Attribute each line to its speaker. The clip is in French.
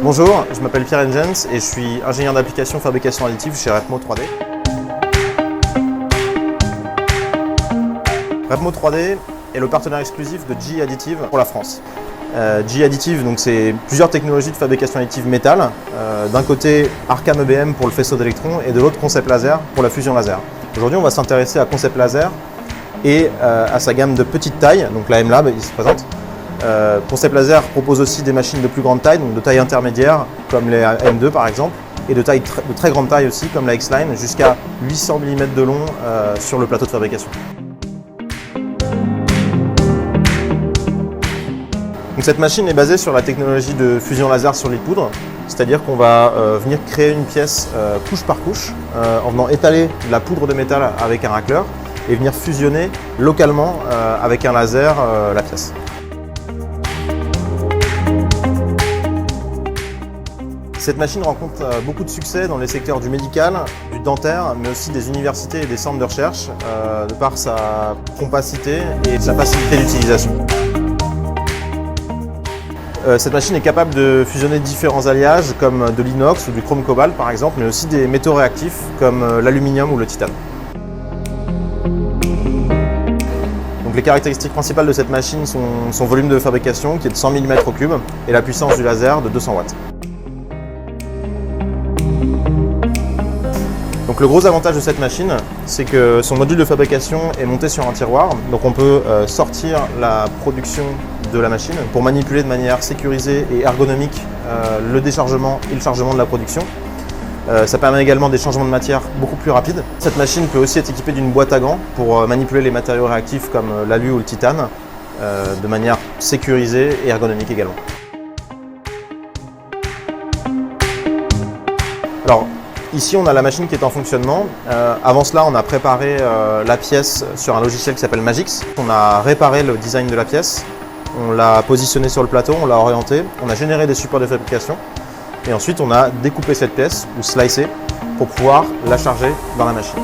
Speaker 1: Bonjour, je m'appelle Pierre Engens et je suis ingénieur d'application fabrication additive chez Repmo 3D. Repmo 3D est le partenaire exclusif de GE Additive pour la France. GE Additive, c'est plusieurs technologies de fabrication additive métal. D'un côté, Arcam EBM pour le faisceau d'électrons et de l'autre, Concept Laser pour la fusion laser. Aujourd'hui, on va s'intéresser à Concept Laser et à sa gamme de petite taille, donc la M-Lab, il se présente. Concept Laser propose aussi des machines de plus grande taille, donc de taille intermédiaire, comme les M2 par exemple, et de très grande taille aussi, comme la X-Line, jusqu'à 800 mm de long sur le plateau de fabrication. Donc cette machine est basée sur la technologie de fusion laser sur lit poudre, c'est-à-dire qu'on va venir créer une pièce couche par couche en venant étaler de la poudre de métal avec un racleur et venir fusionner localement avec un laser la pièce. Cette machine rencontre beaucoup de succès dans les secteurs du médical, du dentaire, mais aussi des universités et des centres de recherche, de par sa compacité et sa facilité d'utilisation. Cette machine est capable de fusionner différents alliages comme de l'inox ou du chrome cobalt par exemple, mais aussi des métaux réactifs comme l'aluminium ou le titane. Donc, les caractéristiques principales de cette machine sont son volume de fabrication qui est de 100 mm3 et la puissance du laser de 200 watts. Donc le gros avantage de cette machine, c'est que son module de fabrication est monté sur un tiroir. Donc on peut sortir la production de la machine pour manipuler de manière sécurisée et ergonomique le déchargement et le chargement de la production. Ça permet également des changements de matière beaucoup plus rapides. Cette machine peut aussi être équipée d'une boîte à gants pour manipuler les matériaux réactifs comme l'alu ou le titane de manière sécurisée et ergonomique également. Alors, ici, on a la machine qui est en fonctionnement. Avant cela, on a préparé la pièce sur un logiciel qui s'appelle Magix. On a réparé le design de la pièce, on l'a positionné sur le plateau, on l'a orienté, on a généré des supports de fabrication et ensuite on a découpé cette pièce ou slicé pour pouvoir la charger dans la machine.